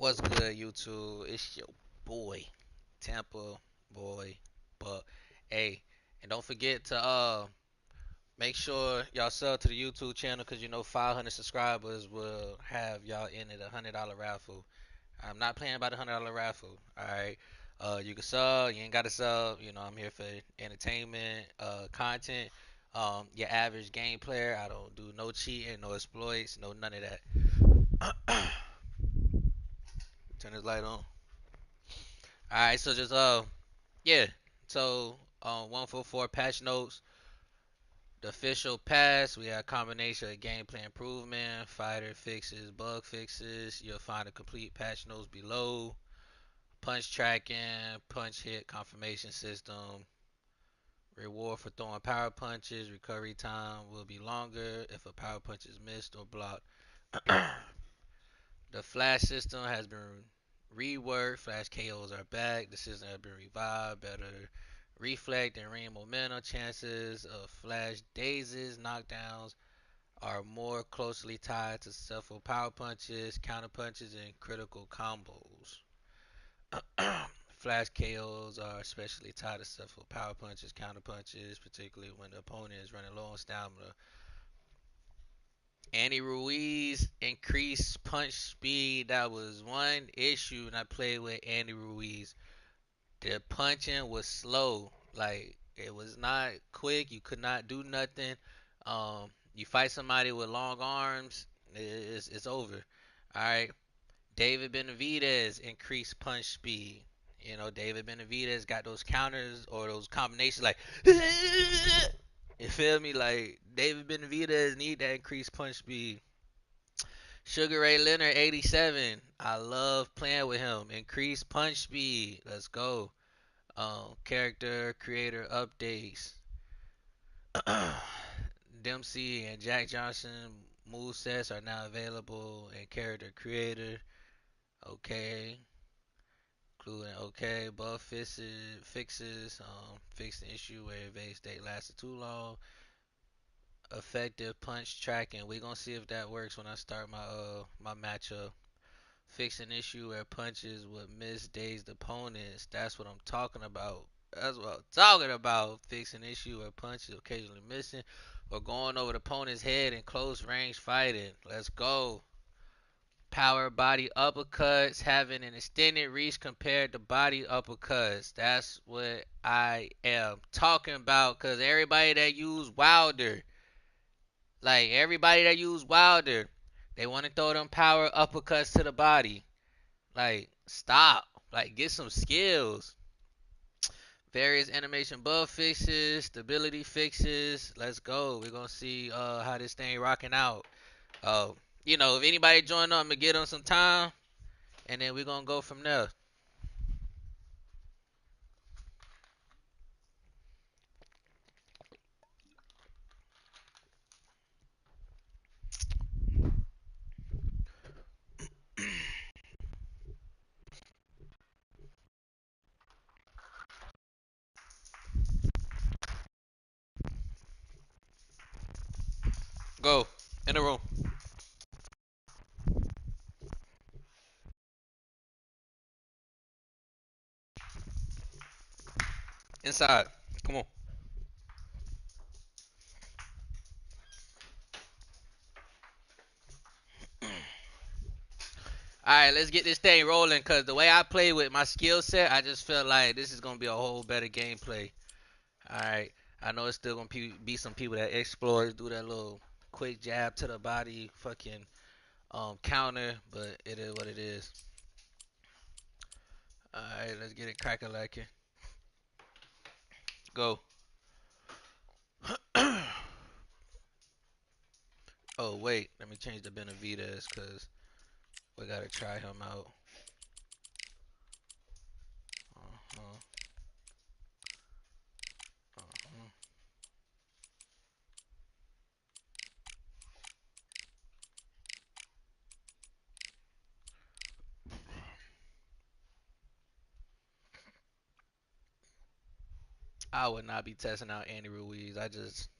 What's good, YouTube? It's your boy, Tampa boy, but hey, and don't forget to make sure y'all sub to the YouTube channel because 500 subscribers will have y'all in it $100 raffle. I'm not playing by the $100 raffle. All right, you can sub, you ain't got to sub. I'm here for entertainment, content. Your average game player. I don't do no cheating, no exploits, no none of that. Turn this light on. All right, so just yeah. So 144 patch notes. The official pass, we have a combination of gameplay improvement, fighter fixes, bug fixes. You'll find the complete patch notes below. Punch tracking, punch hit confirmation system. Reward for throwing power punches. Recovery time will be longer if a power punch is missed or blocked. The flash system has been reworked. Flash KOs are back. The system has been revived. Better reflect and ring momentum. Chances of flash dazes, knockdowns are more closely tied to successful power punches, counter punches, and critical combos. Flash KOs are especially tied to successful power punches, counter punches, particularly when the opponent is running low on stamina. Andy Ruiz increased punch speed. That was one issue when I played with Andy Ruiz. The punching was slow. Like it was not quick. You could not do nothing. You fight somebody with long arms, it's over. All right. David Benavidez increased punch speed. David Benavidez got those counters or those combinations like you feel me? Like David Benavidez need that increased punch speed. Sugar Ray Leonard 87. I love playing with him. Increased punch speed. Let's go. Character creator updates. Dempsey and Jack Johnson movesets are now available in character creator. Okay. Including bug fix the issue where evade state lasted too long. Effective punch tracking. We gonna see if that works when I start my matchup. Fix an issue where punches would miss dazed opponents. That's what I'm talking about. That's what I'm talking about. Fix an issue where punches occasionally missing or going over the opponent's head in close range fighting. Let's go. Power body uppercuts having an extended reach compared to body uppercuts. That's what I am talking about. Cause everybody that use Wilder, they want to throw them power uppercuts to the body. Like, stop. Like, get some skills. Various animation bug fixes, stability fixes. Let's go. We're gonna see how this thing rocking out. Uh, if anybody join up, I'm gonna get them some time, and then we're gonna go from there. Go in the room. Inside. Come on. All right, let's get this thing rolling. Cause the way I play with my skill set, I just feel like this is gonna be a whole better gameplay. All right, I know it's still gonna be some people that explore, do that little quick jab to the body, fucking counter, but it is what it is. All right, let's get it cracking like it. Go. Oh wait, let me change the Benavides cause we gotta try him out. Uh-huh, uh-huh. I would not be testing out Andy Ruiz. I just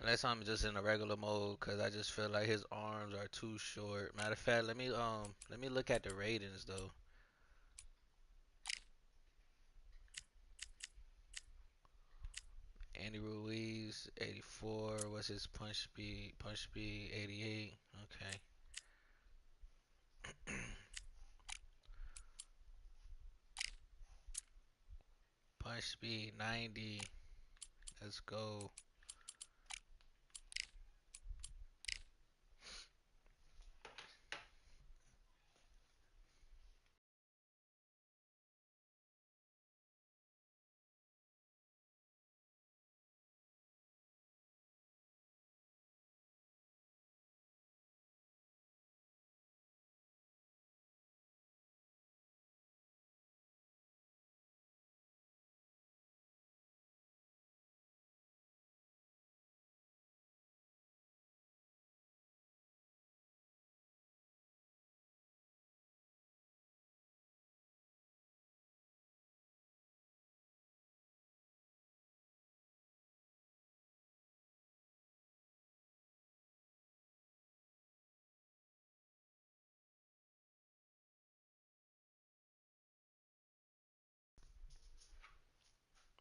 Unless I'm just in a regular mode, cause I just feel like his arms are too short. Matter of fact, let me look at the ratings though. Andy Ruiz, 84. What's his punch speed? Punch speed, 88. Okay. Punch speed, 90. Let's go.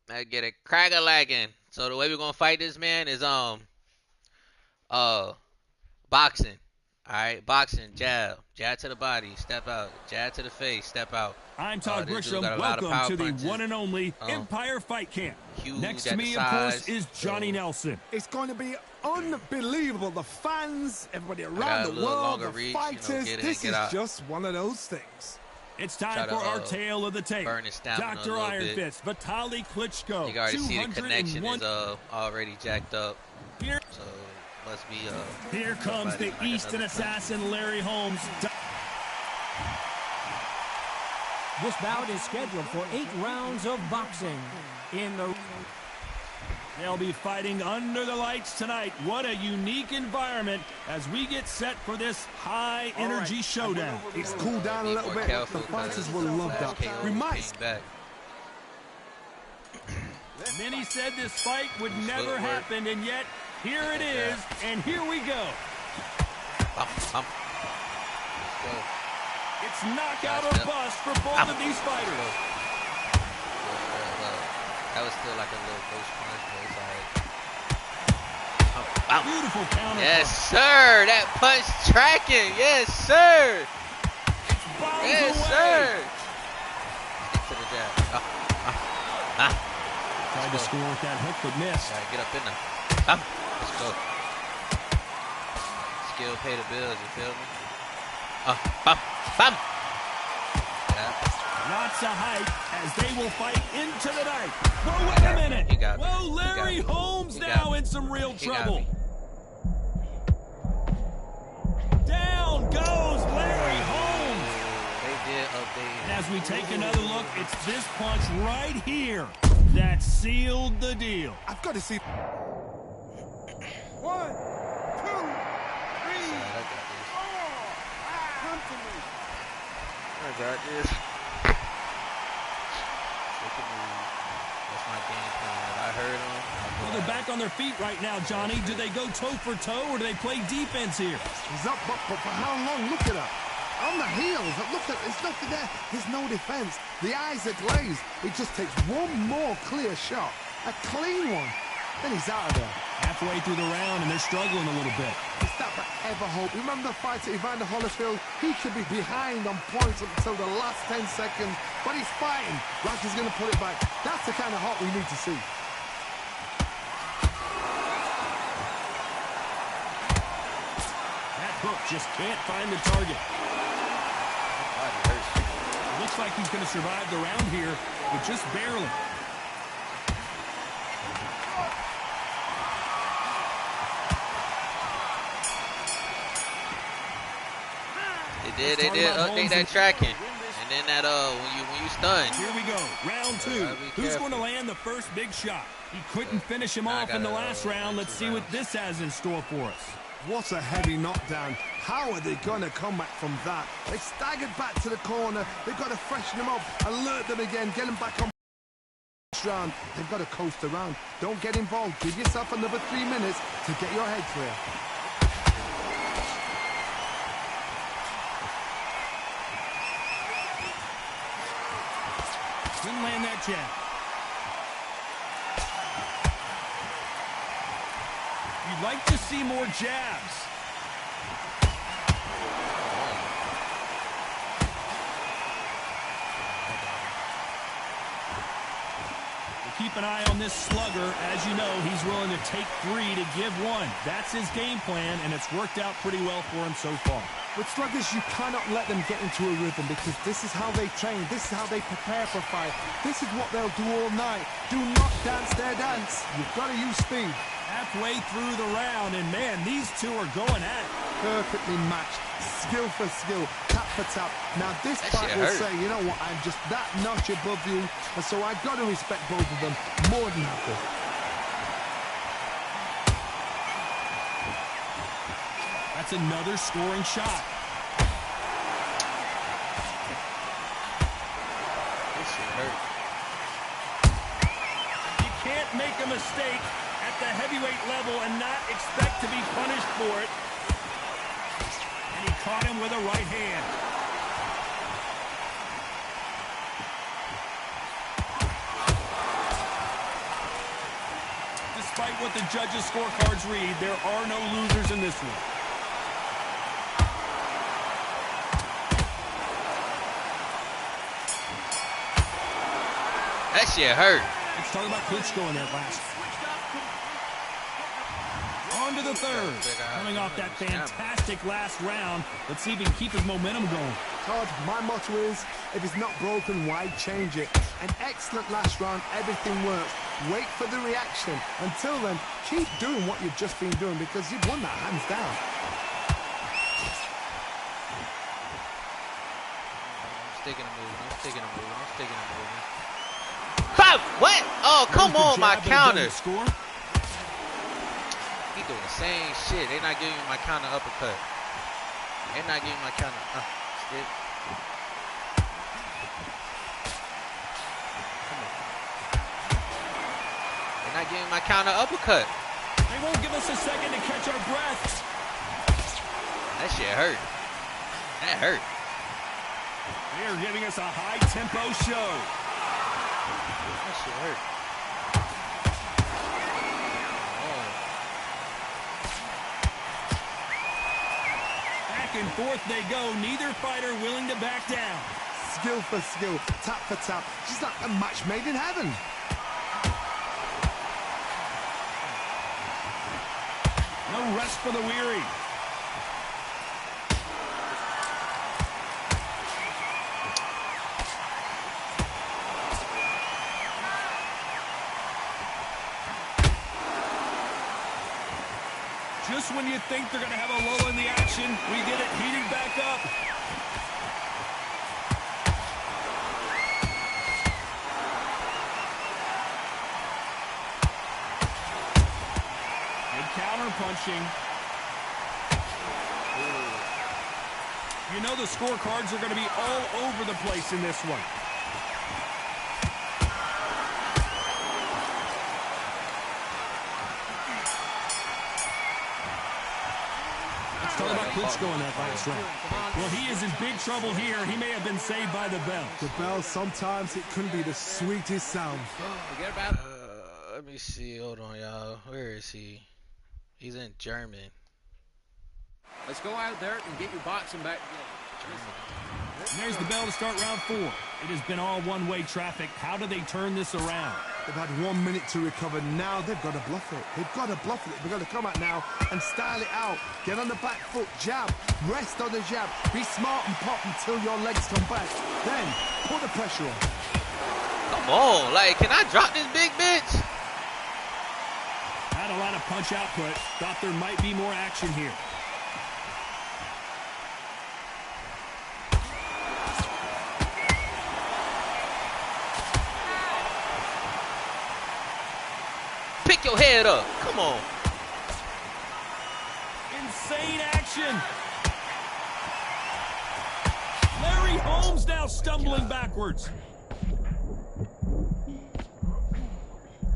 I get it crack-a-lagging. So the way we're gonna fight this man is uh boxing. Alright, boxing, jab to the body, step out, jab to the face, step out. I'm Todd This dude Grisham. got a lot of Welcome power to the punches. one and only Empire Fight Camp. Huge Next at to the me, of course, size, is Johnny so Nelson. It's going to be unbelievable. The fans, everybody got around a the little world, longer the reach, fighters. get in, This get is out. just one of those things. It's time Try to, for our tale of the tape. burn his stamina Dr. a little Iron bit. Fist, Vitaly Klitschko. You can already see the connection 201. is already jacked up. Here, So must be here comes the somebody like Eastern another assassin, Larry Holmes. This bout is scheduled for 8 rounds of boxing. They'll be fighting under the lights tonight. What a unique environment as we get set for this high-energy showdown. It's cooled down a Be little more bit. careful The fighters 'cause will love last that. KO We might. came back. Many said this fight would never footwork. happen, and yet here it is, and here we go. Bump. Let's go. It's knockout or Step. bust for both of these fighters. That was still like a little ghost punch, but it's alright. Beautiful counter. Yes, sir. That punch tracking. Yes, sir. Bombs Yes, away. sir. Stick to the jab. Tried to score with that hook, but missed. Gotta get up in there. Let's go. Skill pay the bills, you feel me? Yeah. Lots of hype as they will fight into the night. Whoa, wait a minute. He got me. Whoa, He got Larry me. Holmes He got now me. in some real He got trouble. me. Down goes Larry Holmes. They did update. As we take another look, it's this punch right here that sealed the deal. I've got to see. 1, 2, 3. Come to me. I got this. Look at me. That's my game plan. If I heard him, Well, they're back on their feet right now, Johnny. Do they go toe for toe or do they play defense here? He's up, but for how long? Look at that. On the heels. Look at there's nothing there. There's no defense. The eyes are glazed. It just takes one more clear shot. A clean one. Then he's out of there. Halfway through the round, and they're struggling a little bit. Is that ever hope? Remember the fight at Evander Holyfield? He could be behind on points up until the last 10 seconds, but he's fighting like he's going to put it back. That's the kind of hope we need to see. That hook just can't find the target. body hurts. Looks like he's going to survive the round here, but just barely. They did update that tracking. And then that when you stun. Here we go, round 2. Who's going to land the first big shot? He couldn't finish him off in the last round. Let's see what this has in store for us. What a heavy knockdown. How are they going to come back from that? They staggered back to the corner. They've got to freshen them up, alert them again, get them back on this round, they've got to coast around. Don't get involved. Give yourself another 3 minutes to get your head clear. Couldn't land that jab. You'd like to see more jabs. Keep an eye on this slugger. As you know, he's willing to take 3 to give 1. That's his game plan, and it's worked out pretty well for him so far. With sluggers, you cannot let them get into a rhythm because this is how they train. This is how they prepare for fight. This is what they'll do all night. Do not dance their dance. You've got to use speed. Halfway through the round, and man, these two are going at it. Perfectly matched. Skill for skill. Tap for tap. Now this fight will say, you know what, I'm just that notch above you, and so I've got to respect both of them more than happy. That's another scoring shot. This shit hurt. You can't make a mistake at the heavyweight level and not expect to be punished for it. And he caught him with a right hand. Despite what the judges' scorecards read, there are no losers in this one. That shit hurt. Let's talk about Klitschko in that last. On to the third. Coming off that fantastic last round, let's see if he can keep his momentum going. Todd, my motto is, if it's not broken, why change it? An excellent last round, everything works. Wait for the reaction. Until then, keep doing what you've just been doing because you've won that hands down. I'm sticking and moving. I'm sticking and moving. I'm sticking and moving. Pop! What? Oh, come on, my counter. Score. He doing the same shit. They not giving me my counter uppercut. They not giving me my counter. Stick. Come on. They not giving me my counter uppercut. They won't give us a second to catch our breath. That shit hurt. That hurt. They're giving us a high-tempo show. That shit hurt. Back and forth they go. Neither fighter willing to back down. Skill for skill, tap for tap. She's like a match made in heaven. No rest for the weary. Just when you think they're going to have a lull in the action, we get it heating back up. Good counter punching. You know the scorecards are going to be all over the place in this one. Talk about Klitschko in that last round. Well, he is in big trouble here. He may have been saved by the bell. The bell, sometimes it can be the sweetest sound. Forget about it. Let me see. Hold on, y'all. Where is he? He's in German. Let's go out there and get your boxing back. And there's the bell to start round 4. It has been all one-way traffic. How do they turn this around? They've had 1 minute to recover. Now they've got to bluff it. They've got to bluff it. They've got to come out now and style it out. Get on the back foot, jab, rest on the jab. Be smart and pop until your legs come back. Then put the pressure on. Come on, like, can I drop this big bitch? Had a lot of punch output. Thought there might be more action here. Pick your head up. Come on. Insane action. Larry Holmes now stumbling backwards.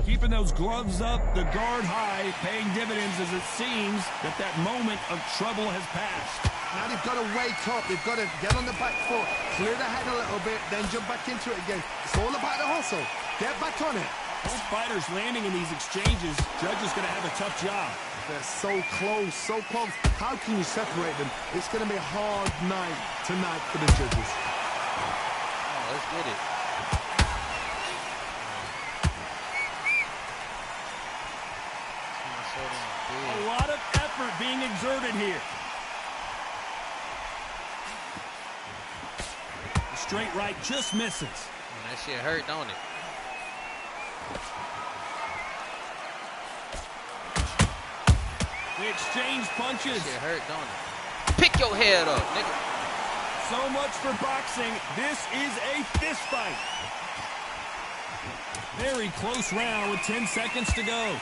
Keeping those gloves up, the guard high, paying dividends as it seems that moment of trouble has passed. Now they've got to wake up. They've got to get on the back foot, clear the head a little bit, then jump back into it again. It's all about the hustle. Get back on it. Both fighters landing in these exchanges. Judge is going to have a tough job. They're so close, so close. How can you separate them? It's going to be a hard night tonight for the judges. Oh, let's get it. A lot of effort being exerted here. The straight right just misses. Man, that shit hurt, don't it? They exchange punches. That shit hurt, don't it? Pick your head up, nigga. So much for boxing. This is a fist fight. Very close round with 10 seconds to go.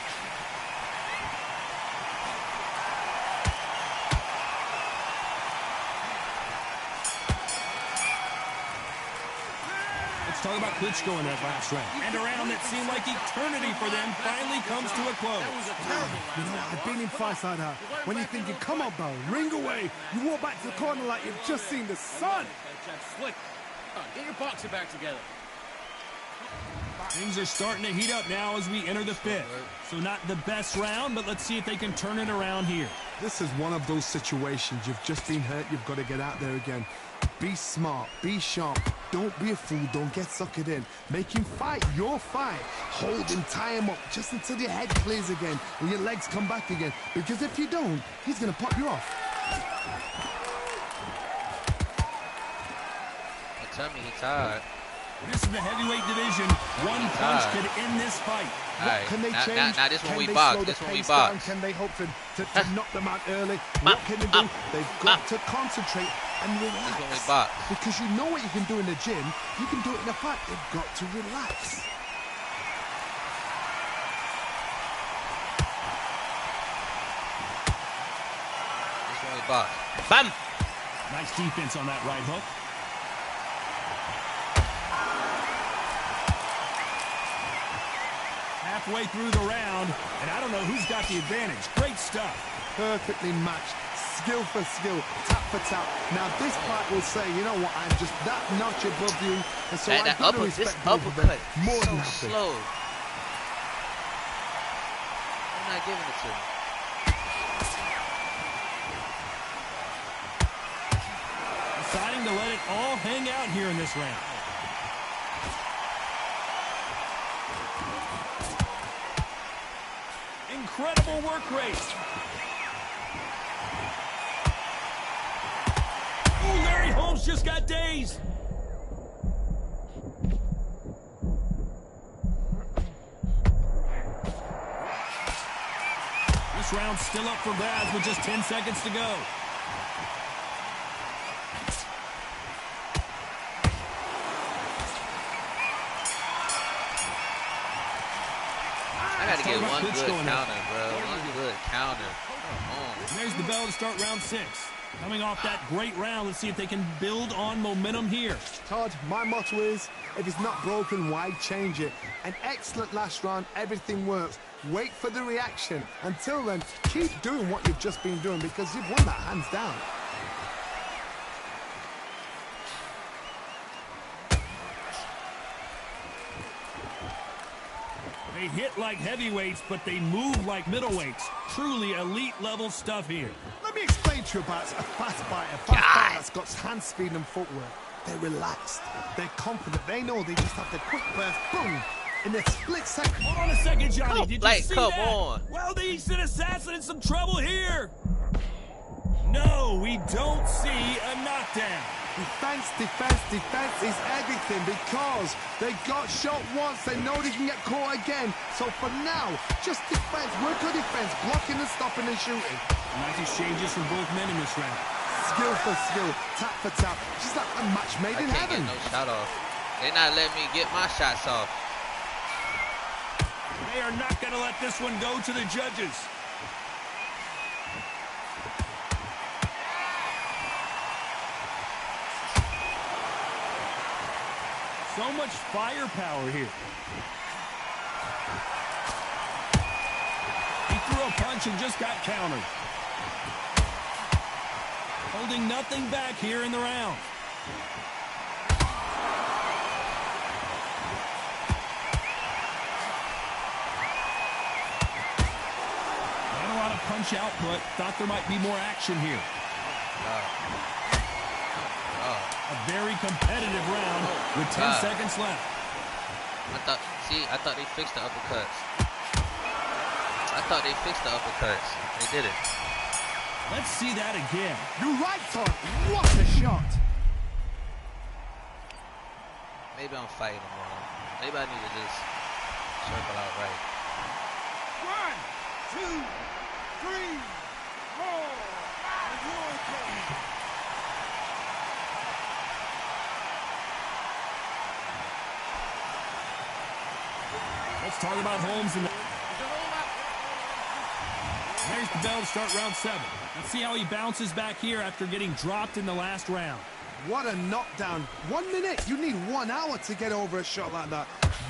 Talk about Klitschko in that last round. And a round that seemed like eternity for them finally comes to a close. You know, I've been in fights like that. When you're thinking, come on, Bell, ring away. You walk back to the corner like you've just seen the sun. Slick. Get your boxing back together. Things are starting to heat up now as we enter the fifth. So not the best round, but let's see if they can turn it around here. This is one of those situations. You've just been hurt. You've got to get out there again. Be smart. Be sharp. Don't be a fool. Don't get suckered in. Make him fight your fight. Hold him, tie him up just until your head clears again and your legs come back again. Because if you don't, he's going to pop you off. Tell me he's tired. This is the heavyweight division. One punch could end this fight. What can they change? Now this one can we they box. slow This the one we pace box. down? Can they hope to knock them out early? What can they do? They've got to concentrate and relax. This one we box. Because you know what you can do in the gym. You can do it in a fight. They've got to relax. This one we box. Bam! Nice defense on that right hook. Halfway through the round, and I don't know who's got the advantage. Great stuff. Perfectly matched. Skill for skill. Tap for tap. Now this part will say, you know what, I'm just that notch above you. And so I've got to respect both of them more than nothing. Slow. I'm not giving it to him. Deciding to let it all hang out here in this round. Incredible work rate. Ooh, Larry Holmes just got dazed. This round's still up for grabs with just 10 seconds to go. I gotta get one good counter, bro. One good counter. Come on. And there's the bell to start round 6. Coming off that great round, let's see if they can build on momentum here. Todd, my motto is, if it's not broken, why change it? An excellent last round, everything works. Wait for the reaction. Until then, keep doing what you've just been doing because you've won that hands down. They hit like heavyweights, but they move like middleweights. Truly elite level stuff here. Let me explain to you about a fast fighter. A fast fighter that's got hand speed and footwork. They're relaxed. They're confident. They know they just have the quick burst. Boom! In a split second. Hold on a second, Johnny. Oh, Did like, you see come that? on. Well, the Eastern Assassin in some trouble here. No, we don't see a knockdown. Defense, defense, defense is everything because they got shot once. They know they can get caught again. So for now, just defense. Work on defense. Blocking and stopping and shooting. Nice exchanges from both men in this round. Skill for skill. Tap for tap. Just like a match made in I can't heaven. get no shot off. They not letting me get my shots off. They are not going to let this one go to the judges. So much firepower here. a punch and just got countered. Holding nothing back here in the round. Not a lot of punch output. Thought there might be more action here. A very competitive round with 10 seconds left. I thought they fixed the uppercuts. They didn't. Let's see that again. You're right, Todd. What a shot. Maybe I'm fighting them wrong. Maybe I need to just circle out right. 1, 2, 3, 4. Let's talk about Holmes. There's the bell to start round 7. Let's see how he bounces back here after getting dropped in the last round. What a knockdown. 1 minute. You need 1 hour to get over a shot like that.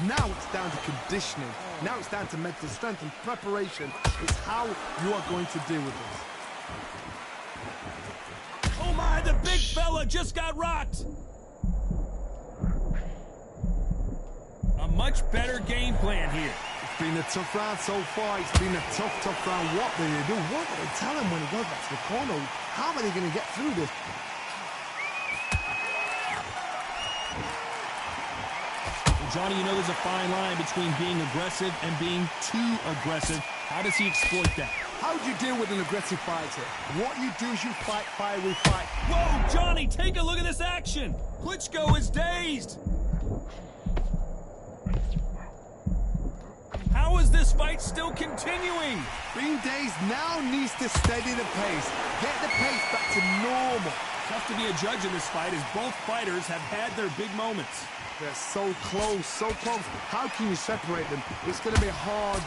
Now it's down to conditioning. Now it's down to mental strength and preparation. It's how you are going to deal with this. Oh my, the big fella just got rocked. A much better game plan here. It's been a tough round so far. It's been a tough round. What do they do? What do they tell him when he goes back to the corner? How are they going to get through this? Johnny, you know there's a fine line between being aggressive and being too aggressive. How does he exploit that? How do you deal with an aggressive fighter? What you do is you fight fire with fight. Whoa, Johnny, take a look at this action. Klitschko is dazed. How is this fight still continuing? Being dazed now needs to steady the pace. Get the pace back to normal. Tough to be a judge in this fight as both fighters have had their big moments. They're so close, so close. How can you separate them? It's going to be hard.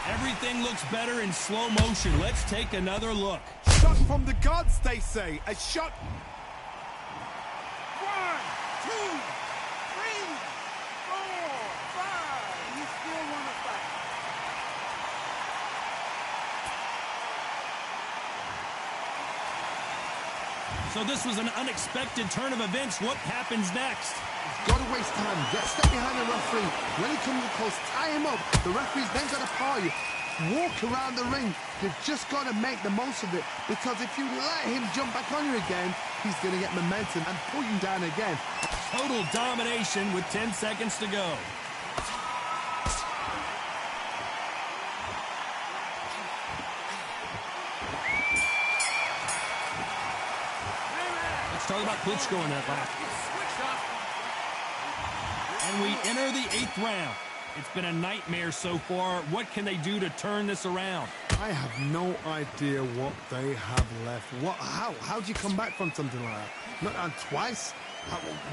Everything looks better in slow motion. Let's take another look. Shot from the gods, they say. A shot. 1, 2, 3, 4, 5. You still want to fight. So this was an unexpected turn of events. What happens next? Got to waste time. Get step behind the referee. When he comes close, tie him up. The referee's then got to power you. Walk around the ring. You've just got to make the most of it. Because if you let him jump back on you again, he's going to get momentum and pull you down again. Total domination with 10 seconds to go. Let's talk about Klitschko in that lap. And we enter the 8th round. It's been a nightmare so far. What can they do to turn this around? I have no idea what they have left. How do you come back from something like that? Not on twice?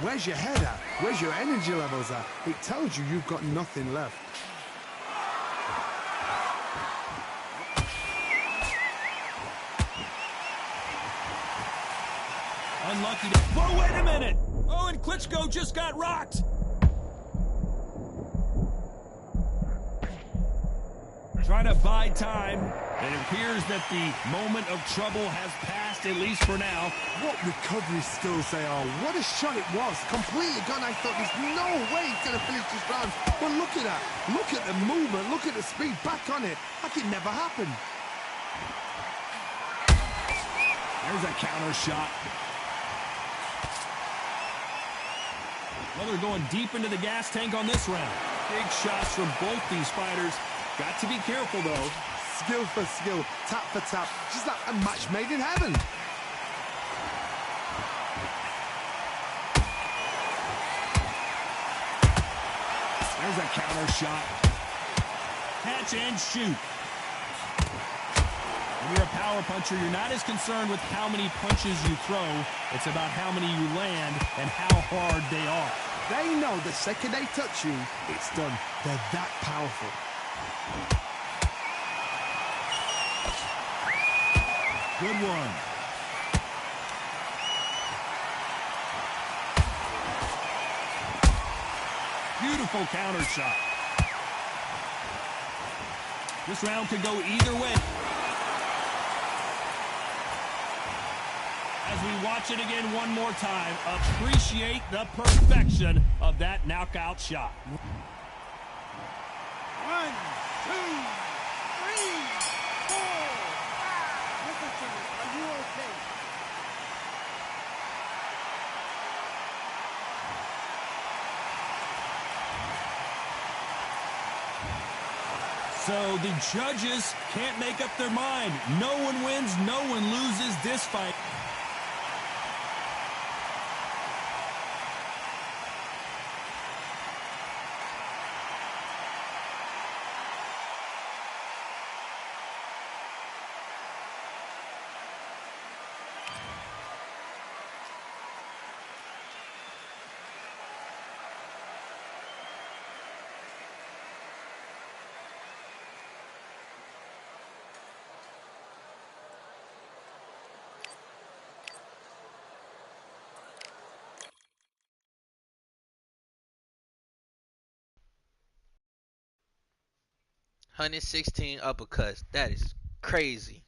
Where's your head at? Where's your energy levels at? It tells you you've got nothing left. Unlucky to... Whoa, wait a minute! Oh, and Klitschko just got rocked! Trying to buy time. It appears that the moment of trouble has passed, at least for now. What recovery skills they are. What a shot it was. Completely gone. I thought there's no way he's going to finish this round. But look at that. Look at the movement. Look at the speed. Back on it. Like it never happened. There's a counter shot. Well, they're going deep into the gas tank on this round. Big shots from both these fighters. Got to be careful, though. Skill for skill, tap for tap. Just like a match made in heaven. There's a counter shot. Catch and shoot. When you're a power puncher, you're not as concerned with how many punches you throw. It's about how many you land and how hard they are. They know the second they touch you, it's done. They're that powerful. Good one. Beautiful counter shot. This round could go either way. As we watch it again one more time, appreciate the perfection of that knockout shot. 1, 2, 3, 4, 5. Listen to me. Are you okay? So the judges can't make up their mind. No one wins, no one loses this fight. $116 uppercuts. That is crazy.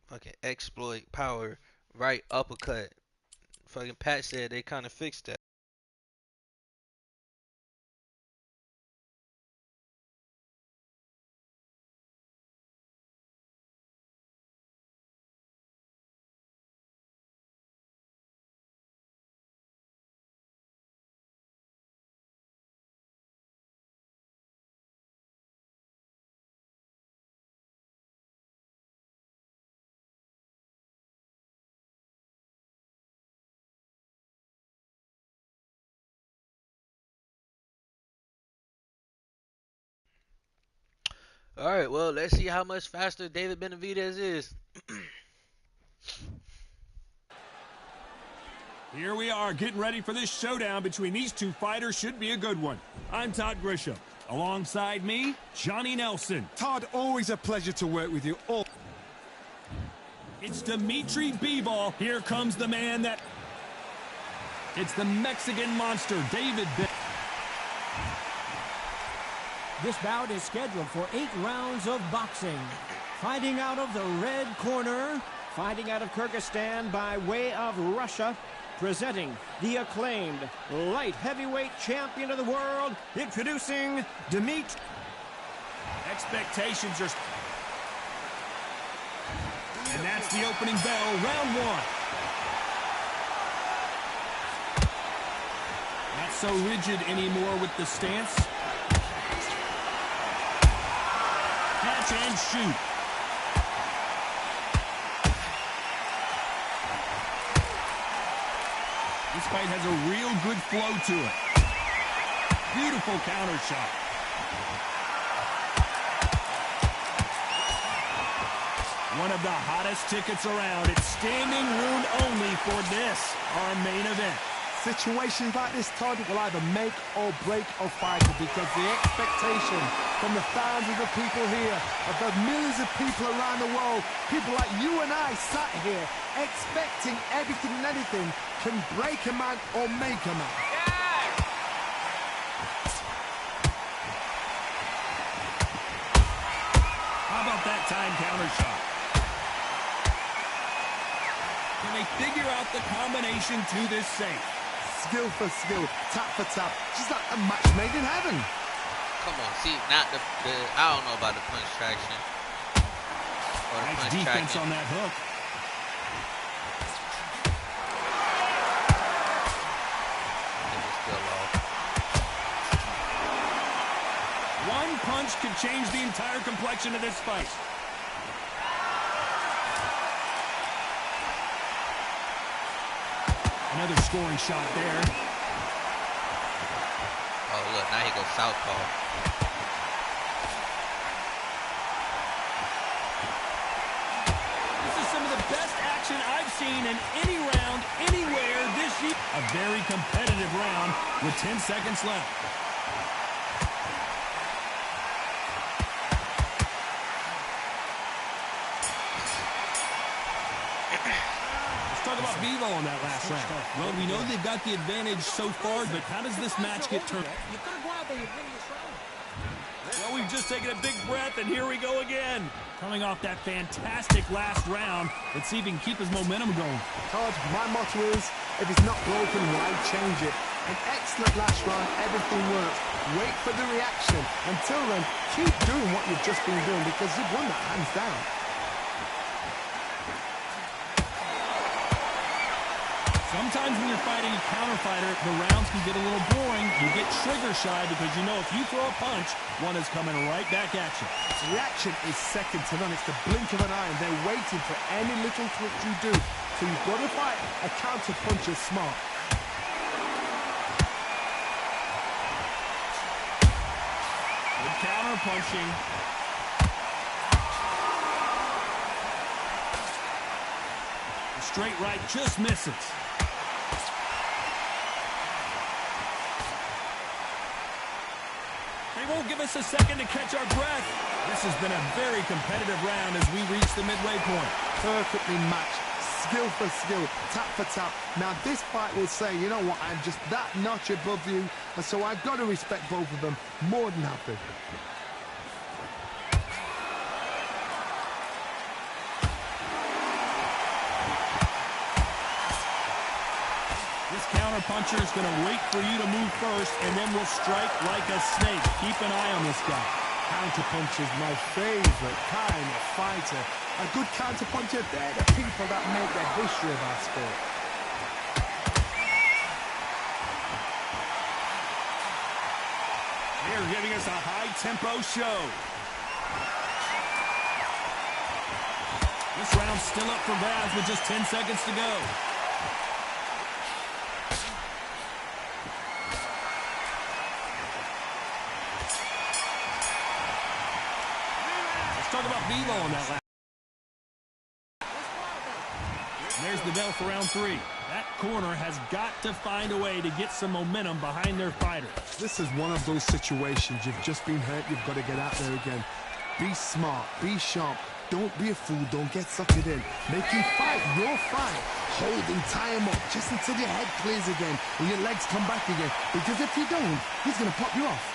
Fucking exploit power right uppercut. Fucking Pat said they kind of fixed that. All right, well, let's see how much faster David Benavidez is. Here we are getting ready for this showdown between these two fighters. Should be a good one. I'm Todd Grisham. Alongside me, Johnny Nelson. Todd, always a pleasure to work with you. It's Dimitri Bivol. Here comes the man that... It's the Mexican monster, David Benavidez. This bout is scheduled for 8 rounds of boxing. Fighting out of the red corner, fighting out of Kyrgyzstan by way of Russia, presenting the acclaimed light heavyweight champion of the world, introducing Dimitri. Expectations are... And that's the opening bell, round 1. Not so rigid anymore with the stance. Catch and shoot. This fight has a real good flow to it. Beautiful counter shot. One of the hottest tickets around. It's standing room only for this, our main event. Situations like this, Todd, will either make or break a fighter because the expectation from the thousands of people here, of the millions of people around the world, people like you and I sat here expecting everything and anything can break a man or make a man. How about that time counter shot? Can they figure out the combination to this safe? Skill for skill, tap for tap, just like a match made in heaven. Come on, see, not the I don't know about the punch traction. Or the Nice punch defense tracking. on that hook. It was still off. One punch could change the entire complexion of this fight. Another scoring shot there. Oh, look, now he goes southpaw. This is some of the best action I've seen in any round, anywhere this year. A very competitive round with 10 seconds left. Talk about Bivol in that last round. Well, we know they've got the advantage so far, but how does this match get turned? You could go out there and win this round. Well, we've just taking a big breath, and here we go again. Coming off that fantastic last round, let's see if he can keep his momentum going. Todd, my motto is, if it's not broken, why change it? An excellent last round, everything works. Wait for the reaction. Until then, keep doing what you've just been doing because you've won that hands down. Sometimes when you're fighting a counter fighter, the rounds can get a little boring. You get trigger shy because you know if you throw a punch, one is coming right back at you. Reaction is second to none. It's the blink of an eye, and they're waiting for any little twitch you do. So you've got to fight a counter puncher smart. Good counter punching. The straight right just misses. They won't give us a second to catch our breath. This has been a very competitive round as we reach the midway point. Perfectly matched, skill for skill, tap for tap. Now this fight will say, you know what, I'm just that notch above you, and so I've got to respect both of them more than happy. This counter puncher is going to wait for you to move first, and then will strike like a snake. Keep an eye on this guy. Counter punch is my favorite kind of fighter. A good counter puncher, they're the people that make the history of our sport. They're giving us a high-tempo show. This round's still up for grabs with just 10 seconds to go. Let's talk about Vivo on that last. There's the bell for round 3. That corner has got to find a way to get some momentum behind their fighter. This is one of those situations. You've just been hurt. You've got to get out there again. Be smart. Be sharp. Don't be a fool. Don't get sucked in. Make him fight your fight. Hold him, tie him up just until your head clears again and your legs come back again. Because if you don't, he's going to pop you off.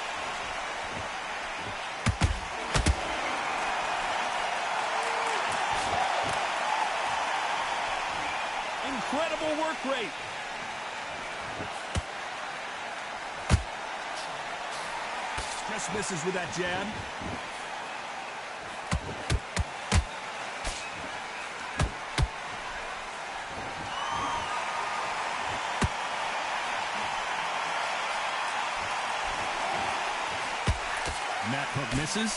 Incredible work rate. Just misses with that jab. And that hook misses.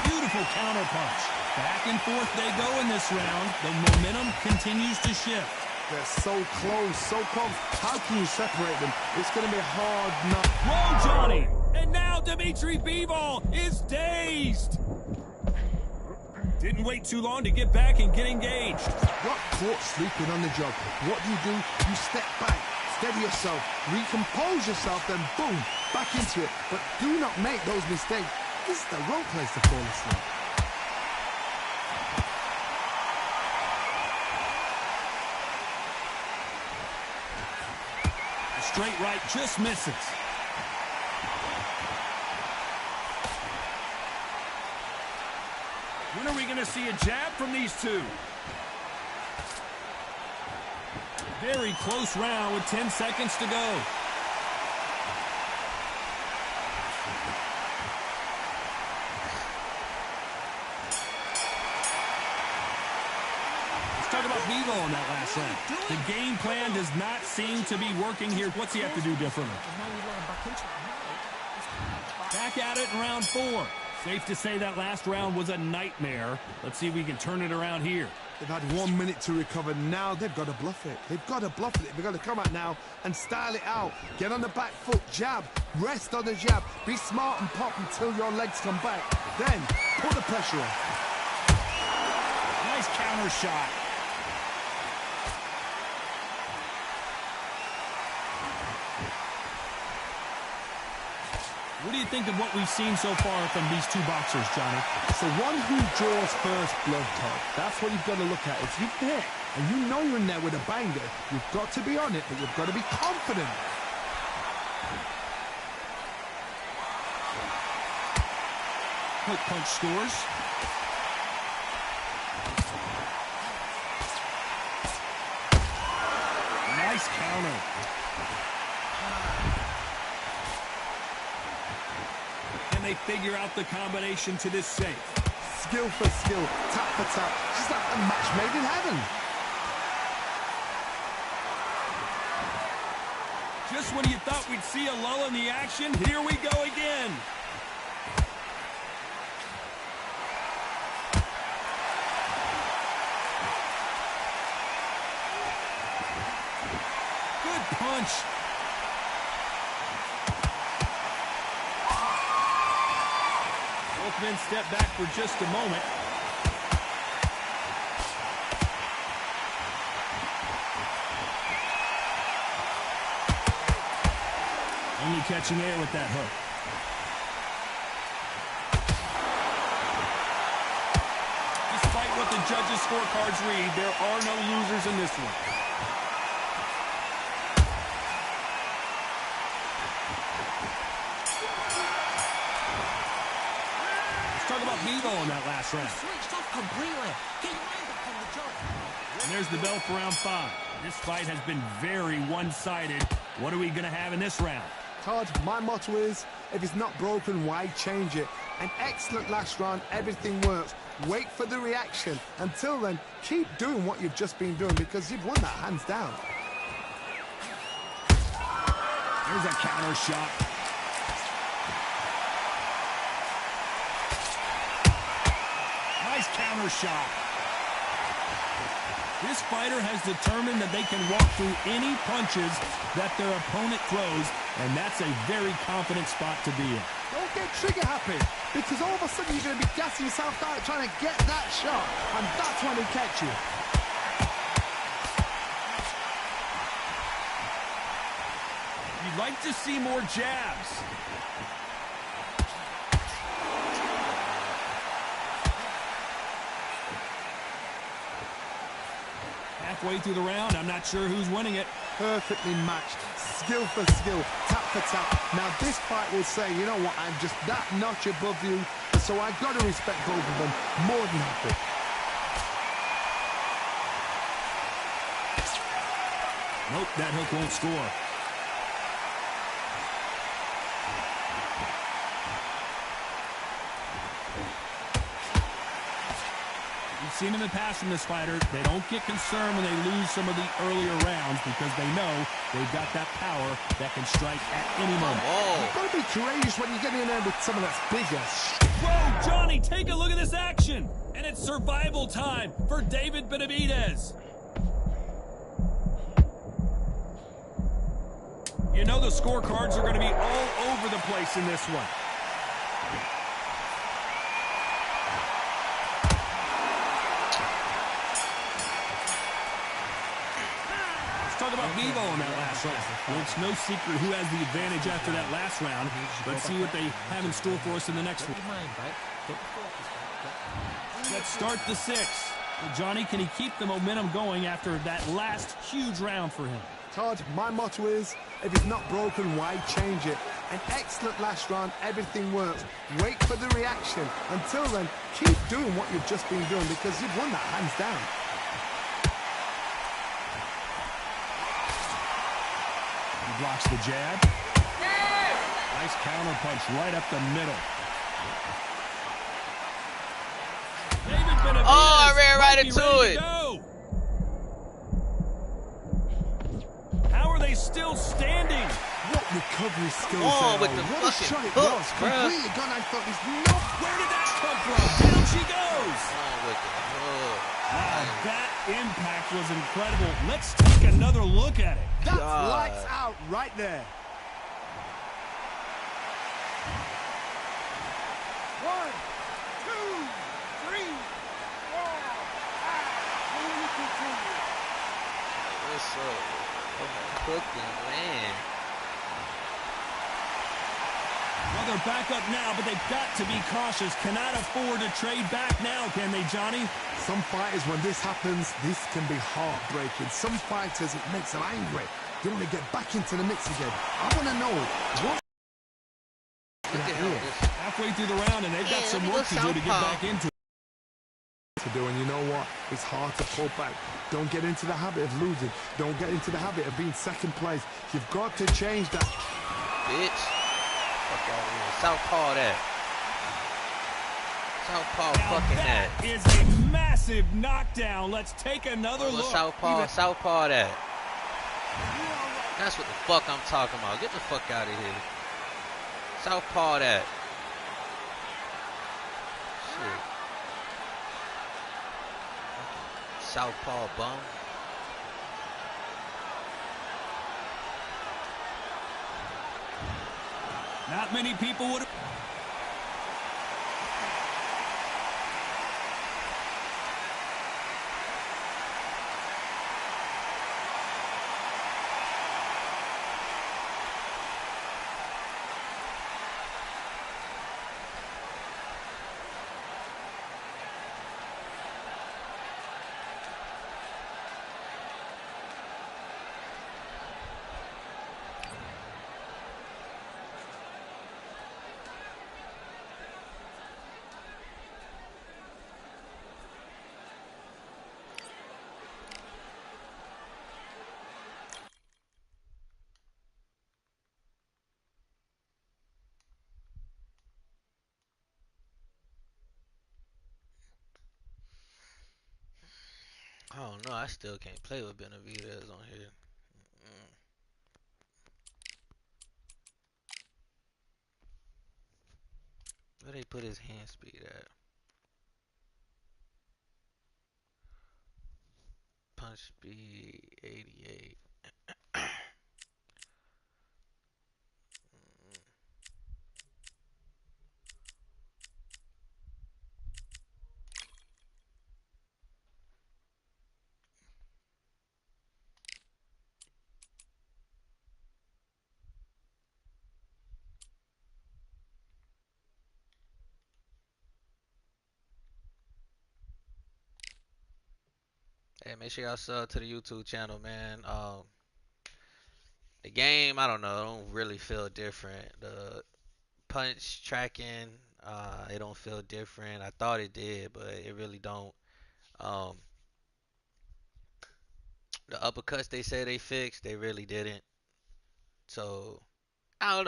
Beautiful counter punch. Back and forth they go in this round. The momentum continues to shift. They're so close, so close. How can you separate them? It's going to be hard not. Whoa, Johnny! And now Dimitri Bivol is dazed. Didn't wait too long to get back and get engaged. Got caught sleeping on the job. What do? You step back, steady yourself, recompose yourself, then boom, back into it. But do not make those mistakes. This is the wrong place to fall asleep. Straight right just misses. When are we going to see a jab from these two? Very close round with 10 seconds to go. Talk about Vivo on that last round. The game plan does not seem to be working here. What's he have to do differently? Back at it in round 4. Safe to say that last round was a nightmare. Let's see if we can turn it around here. They've had 1 minute to recover. Now they've got to bluff it. They've got to bluff it. They've got to come out now and style it out. Get on the back foot, jab, rest on the jab. Be smart and pop until your legs come back. Then put the pressure on. Nice counter shot. What do you think of what we've seen so far from these two boxers, Johnny? So one who draws first blood, Todd. That's what you've got to look at. If you've hit and you know you're in there with a banger, you've got to be on it, but you've got to be confident. hook punch scores. Nice counter. And they figure out the combination to this safe. Skill for skill, tap for tap. Just like a match made in heaven. Just when you thought we'd see a lull in the action, here we go again. Good punch. Both men step back for just a moment. Only catching air with that hook. Despite what the judges' scorecards read, there are no losers in this one. Let's talk about Bevo in that last round. Switched off completely. Get your mind up on the job. And there's the bell for round 5. This fight has been very one-sided. What are we going to have in this round? Todd, my motto is, if it's not broken, why change it? An excellent last round, everything works. Wait for the reaction. Until then, keep doing what you've just been doing because you've won that hands down. Here's a counter shot. Nice counter shot. This fighter has determined that they can walk through any punches that their opponent throws, and that's a very confident spot to be in. Don't get trigger happy, because all of a sudden you're going to be gassing yourself out trying to get that shot, and that's when they catch you. You'd like to see more jabs. Halfway through the round, I'm not sure who's winning it. Perfectly matched, skill for skill, tap for tap. Now this fight will say, you know what, I'm just that notch above you, so I've got to respect both of them. More than happy. Nope, that hook won't score. We've seen in the past from this fighter, they don't get concerned when they lose some of the earlier rounds because they know they've got that power that can strike at any moment. You've got to be courageous when you get in there with someone that's bigger. Whoa, Johnny, take a look at this action. And it's survival time for David Benavidez. You know the scorecards are going to be all over the place in this one. Talk about Bevo in that last round. Well, it's no secret who has the advantage after that last round. Let's see what they have in store for us in the next one. Let's start the 6th. Well, Johnny, can he keep the momentum going after that last huge round for him? Todd, my motto is, if it's not broken, why change it? An excellent last round, everything works. Wait for the reaction. Until then, keep doing what you've just been doing because you've won that hands down. Blocks the jab. Nice counter punch right up the middle. David Benavidez I ran right into it. How are they still standing? What recovery skills on there with the are. What a fucking shot it hook, was. bruh. Completely gone. I thought there's no... Where did that come from? Down she goes. With the hook. That impact was incredible. Let's take another look at it. That's God. lights out right there. 1, 2, 3, 4, 5. Will you continue? What's up? Cooking, man. Well, they're back up now, but they've got to be cautious. Cannot afford to trade back now, can they, Johnny? Some fighters, when this happens, this can be heartbreaking. Some fighters, it makes them angry. They want to get back into the mix again. I want to know what Look at him. Halfway through the round, and they've got some work to do to get back into it. To do, and you know what? It's hard to pull back. Don't get into the habit of losing. Don't get into the habit of being second place. You've got to change that. Bitch. Fuck out of here. Southpaw that. Southpaw fucking that. That is a massive knockdown. Let's take another look. Southpaw that. That's what the fuck I'm talking about. Get the fuck out of here. Southpaw that. Shit. Southpaw bum. Not many people would have. I don't know. I still can't play with Benavidez on here. Where they put his hand speed at? Punch speed 88. Hey, make sure y'all sub to the YouTube channel, man. The game, I don't know, don't really feel different. The punch tracking, it don't feel different. I thought it did, but it really don't. Um, the uppercuts they say they fixed, they really didn't. So I don't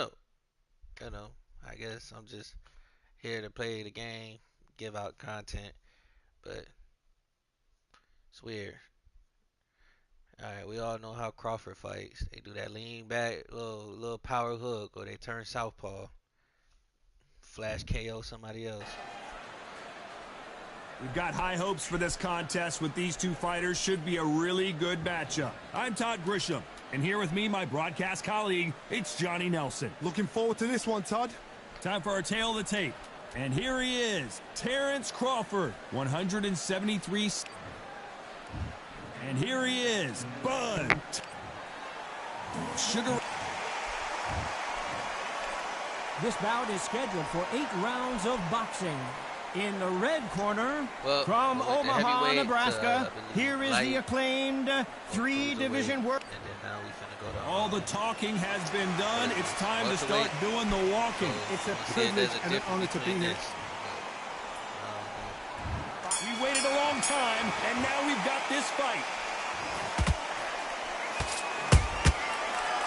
know. I guess I'm just here to play the game, give out content, but it's weird. Alright, we all know how Crawford fights. They do that lean back, little power hook, or they turn southpaw. Flash KO somebody else. We've got high hopes for this contest with these two fighters. Should be a really good matchup. I'm Todd Grisham, and here with me, my broadcast colleague, it's Johnny Nelson. Looking forward to this one, Todd. Time for our tail of the tape. And here he is, Terrence Crawford, 173. And here he is, Bud Sugar. This bout is scheduled for 8 rounds of boxing. In the red corner, from Omaha, Nebraska, here is the acclaimed 3-division work. All the talking has been done. It's time to start doing the walking. It's a privilege and an honor to be here. We waited a long time, and now we've got this fight.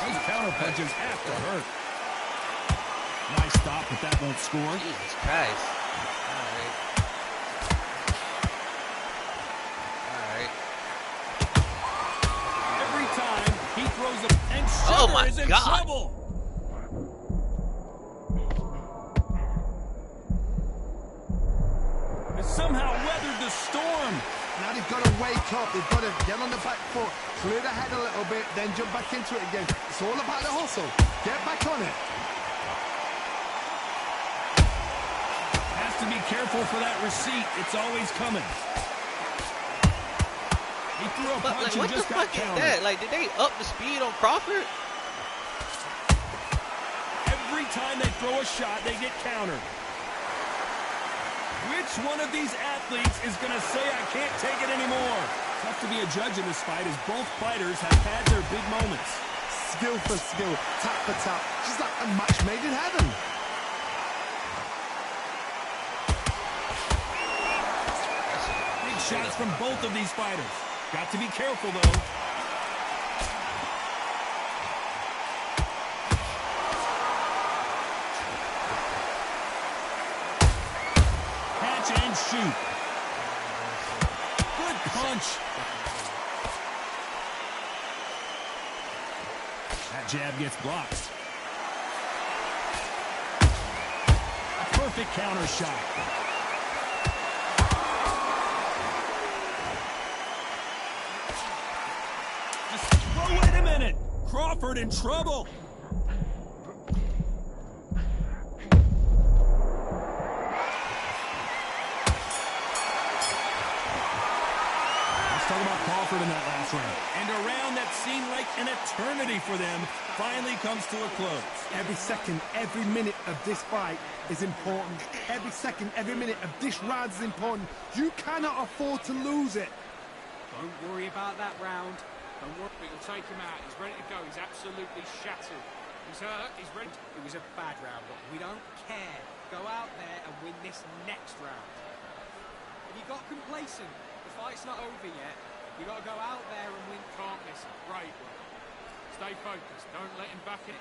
Those counter punches have to hurt. Nice stop, but that won't score. Jesus Christ. Every time he throws a and Sugar is in trouble. Has somehow weathered the storm. Now they've got to wake up. They've got to get on the back foot, clear the head a little bit, then jump back into it again. It's all about the hustle. Get back on it. Has to be careful for that receipt. It's always coming. He threw a punch and just got countered. That? Like, did they up the speed on Crawford? Every time they throw a shot, they get countered. Which one of these athletes is going to say, I can't take it anymore? Tough to be a judge in this fight as both fighters have had their big moments. Skill for skill, tap for tap. Just like a match made in heaven. shots from both of these fighters. Got to be careful, though. Catch and shoot. Good punch. That jab gets blocked. A perfect counter shot. Oh, wait a minute! Crawford in trouble! Let's talk about Crawford in that last round. And a round that seemed like an eternity for them finally comes to a close. Every second, every minute of this fight is important. Every second, every minute of this round is important. You cannot afford to lose it. Don't worry about that round. Don't worry, it'll take him out. He's ready to go. He's absolutely shattered. He's hurt. He's ready. It was a bad round, but we don't care. Go out there and win this next round. If you got complacent, the fight's not over yet. You got to go out there and win. Can't listen. Great work. Stay focused. Don't let him back in.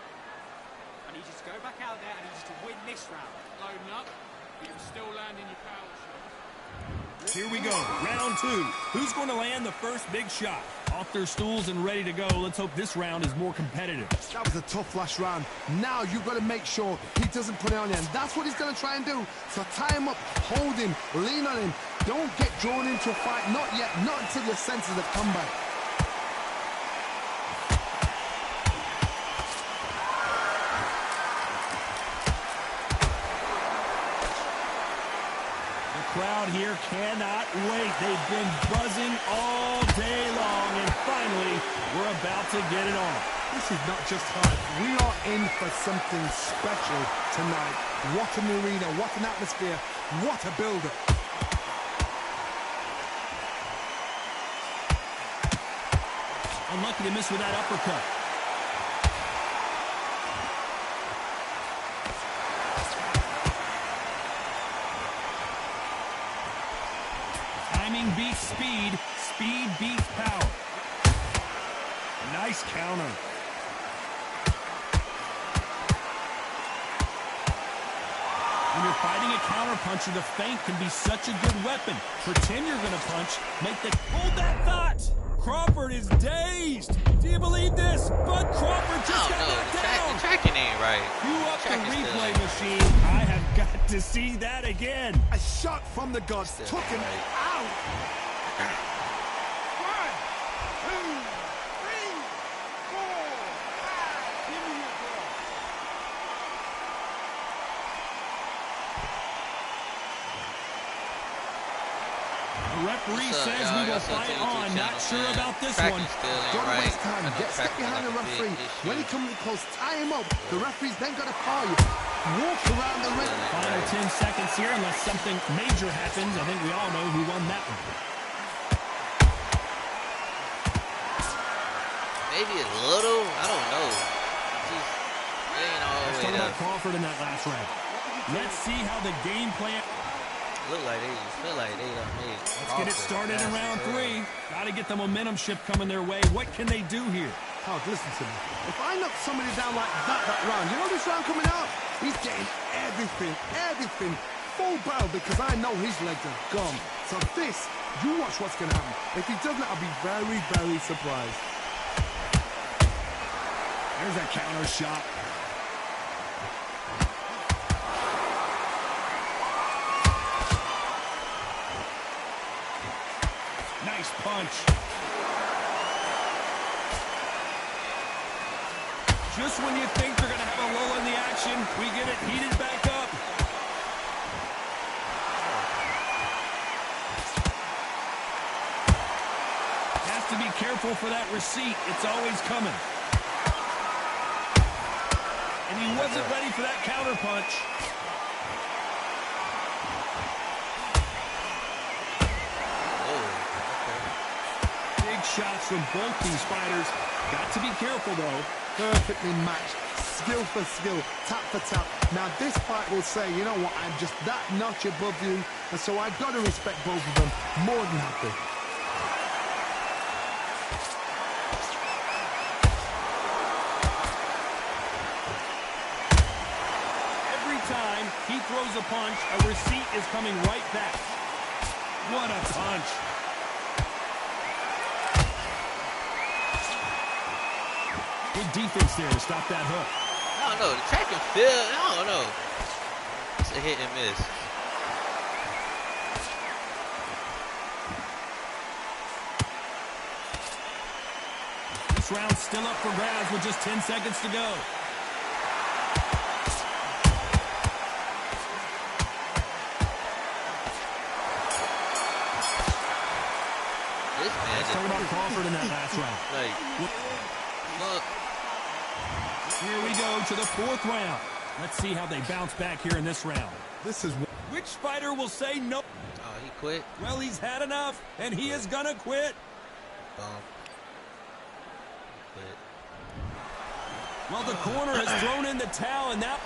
I need you to go back out there. I need you to win this round. Loading up. You can still land in your power shots. Here we go, round two. Who's going to land the first big shot? Off their stools and ready to go. Let's hope this round is more competitive. That was a tough last round. Now you've got to make sure he doesn't put it on you, and that's what he's going to try and do. So tie him up, hold him, lean on him. Don't get drawn into a fight. Not yet, not until your senses have come back. Crowd here cannot wait. They've been buzzing all day long, and finally, we're about to get it on. This is not just hype. We are in for something special tonight. What an arena, what an atmosphere, what a build-up. Unlucky to miss with that uppercut. Timing beats speed, speed beats power. Nice counter. When you're fighting a counterpuncher, the feint can be such a good weapon. Pretend you're going to punch, make the... Hold that thought! Crawford is dazed! Do you believe this? Bud Crawford just got knocked down! The tracking ain't right. Cue up the replay machine. I have got to see that again. A shot from the gods took him out. 1, 2, 3, 4, 5. Give me your ball. The referee says we will fight on. Not sure about this one. Don't waste time. Step behind the referee. When he comes close, tie him up. The referee's then got to call you. Walk around the ring. Final 10 seconds here, unless something major happens. I think we all know who won that one. Maybe a little. I don't know. Just ain't all Let's the way talk up. about Crawford in that last round. Let's see how the game plan... Look like they just feel like they done made. Let's get it started in round 3. Got to get the momentum shift coming their way. What can they do here? Howard, listen to me. If I knock somebody down like that round, you know this round coming out? He's getting everything full barrel because I know his legs are gone. So this, you watch what's going to happen. If he doesn't, I'll be very, very surprised. There's a counter shot. Nice punch. Just when you think they're going to have a lull in the action, we get it heated back up. Has to be careful for that receipt. It's always coming. And he wasn't ready for that counter punch. Big shots from both these fighters. Got to be careful, though. Perfectly matched. Skill for skill. Tap for tap. Now, this fight will say, you know what, I'm just that notch above you. And so I've got to respect both of them more than happy. Every time he throws a punch, a receipt is coming right back. What a punch. Good defense there to stop that hook. I don't know. The track and field, I don't know. It's a hit and miss. This round's still up for grabs with just 10 seconds to go. This man Let's talk about Crawford in that last round. like, look. Here we go to the fourth round. Let's see how they bounce back here in this round. This is... Which fighter will say no? Oh, he quit. Well, he's had enough, and he is gonna quit. Boom. Quit. Well, the corner has thrown in the towel, and now...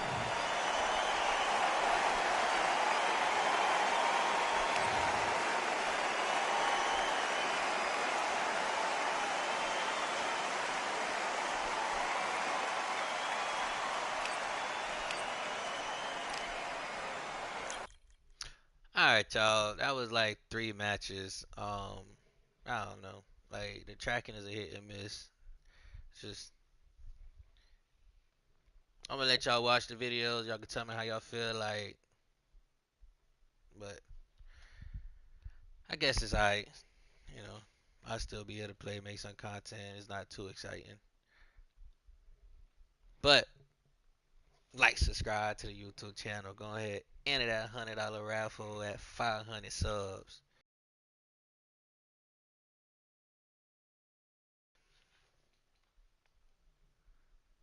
Alright, y'all. That was like 3 matches. I don't know. Like, the tracking is a hit and miss. It's just, I'm gonna let y'all watch the videos. Y'all can tell me how y'all feel. Like, but I guess it's alright. You know, I'll still be able to play, make some content. It's not too exciting. But like, subscribe to the YouTube channel. Go ahead, enter that $100 raffle at 500 subs.